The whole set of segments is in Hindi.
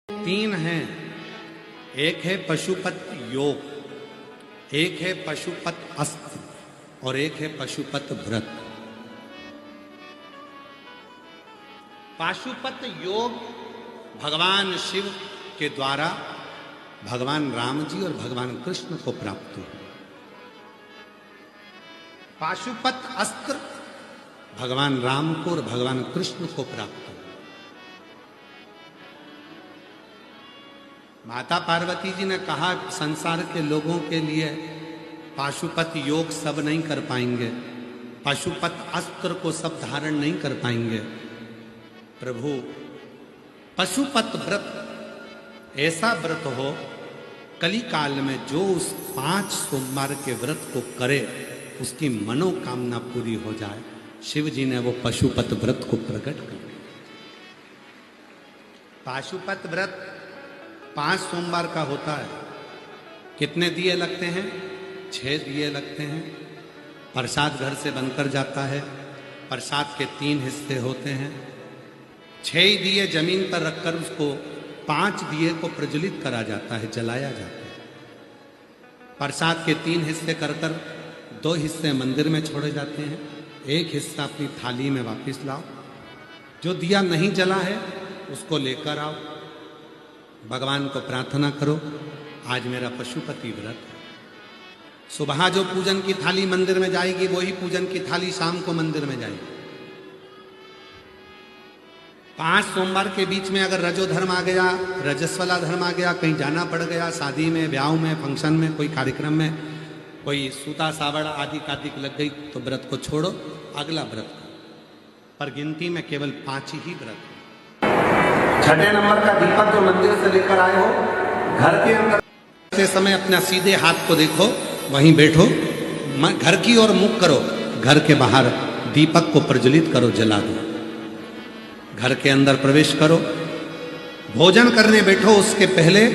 तीन हैं, एक है पशुपत योग, एक है पशुपत अस्त्र और एक है पशुपत व्रत। पाशुपत योग भगवान शिव के द्वारा भगवान राम जी और भगवान कृष्ण को प्राप्त हुआ। पाशुपत अस्त्र भगवान राम को और भगवान कृष्ण को प्राप्त हुआ। माता पार्वती जी ने कहा संसार के लोगों के लिए पाशुपत योग सब नहीं कर पाएंगे, पाशुपत अस्त्र को सब धारण नहीं कर पाएंगे। प्रभु पशुपत व्रत ऐसा व्रत हो कली काल में जो उस 5 सोमवार के व्रत को करे उसकी मनोकामना पूरी हो जाए। शिव जी ने वो पशुपत व्रत को प्रकट कर दिया। पाशुपत व्रत 5 सोमवार का होता है। कितने दिए लगते हैं? 6 दिए लगते हैं। प्रसाद घर से बनकर जाता है। प्रसाद के 3 हिस्से होते हैं। 6 दिए जमीन पर रखकर उसको 5 दिए को प्रज्वलित करा जाता है, जलाया जाता है। प्रसाद के 3 हिस्से कर 2 हिस्से मंदिर में छोड़े जाते हैं, 1 हिस्सा अपनी थाली में वापस लाओ। जो दिया नहीं जला है उसको लेकर आओ, भगवान को प्रार्थना करो आज मेरा पशुपति व्रत है। सुबह जो पूजन की थाली मंदिर में जाएगी वही पूजन की थाली शाम को मंदिर में जाएगी। 5 सोमवार के बीच में अगर रजो धर्म आ गया, रजस्वला धर्म आ गया, कहीं जाना पड़ गया, शादी में, ब्याह में, फंक्शन में, कोई कार्यक्रम में, कोई सूता सावड़ आदि कादिक लग गई तो व्रत को छोड़ो, अगला व्रत करो। पर गिनती में केवल 5 ही व्रत। 6ठे नंबर का दीपक जो मंदिर से लेकर आए हो, घर के अंदर से समय अपना सीधे हाथ को देखो, वहीं बैठो, घर की ओर मुख करो, घर के बाहर दीपक को प्रज्वलित करो, जला दो। घर के अंदर प्रवेश करो, भोजन करने बैठो, उसके पहले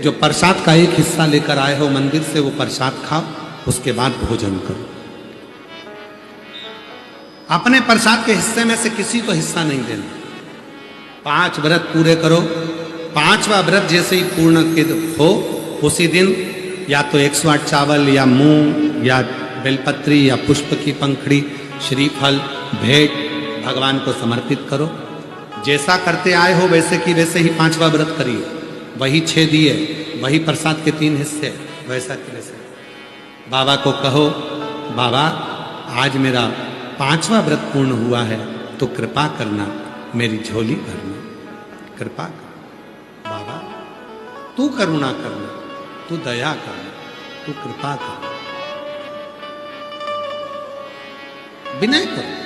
जो प्रसाद का 1 हिस्सा लेकर आए हो मंदिर से वो प्रसाद खाओ, उसके बाद भोजन करो। अपने प्रसाद के हिस्से में से किसी को हिस्सा नहीं देना। 5 व्रत पूरे करो। 5वां व्रत जैसे ही पूर्ण हो उसी दिन या तो 108 चावल या मूंग या बेलपत्री या पुष्प की पंखड़ी, श्रीफल, भेंट भगवान को समर्पित करो। जैसा करते आए हो वैसे की वैसे ही 5वां व्रत करिए। वही 6 दिए, वही प्रसाद के 3 हिस्से, वैसा की वैसे। बाबा को कहो बाबा आज मेरा 5वां व्रत पूर्ण हुआ है तो कृपा करना, मेरी झोली भरना, कृपा कर बाबा, तू करुणा करना, तू दया करना, तू कृपा करना। विनय करो।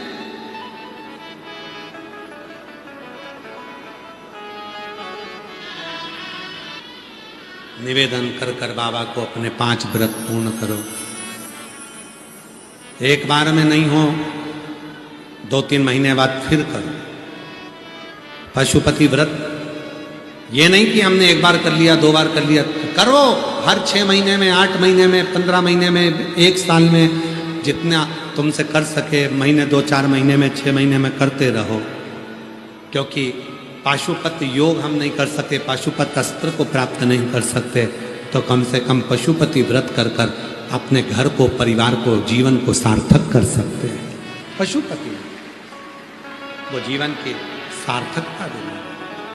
निवेदन कर कर बाबा को अपने 5 व्रत पूर्ण करो। एक बार में नहीं हो, 2-3 महीने बाद फिर करो पशुपति व्रत। ये नहीं कि हमने 1 बार कर लिया, 2 बार कर लिया, करो हर 6 महीने में, 8 महीने में, 15 महीने में, 1 साल में, जितना तुमसे कर सके, महीने 2-4 महीने में, 6 महीने में करते रहो। क्योंकि पाशुपत योग हम नहीं कर सकते, पाशुपत अस्त्र को प्राप्त नहीं कर सकते, तो कम से कम पशुपति व्रत कर कर अपने घर को, परिवार को, जीवन को सार्थक कर सकते हैं। पशुपति वो जीवन की सार्थकता देना।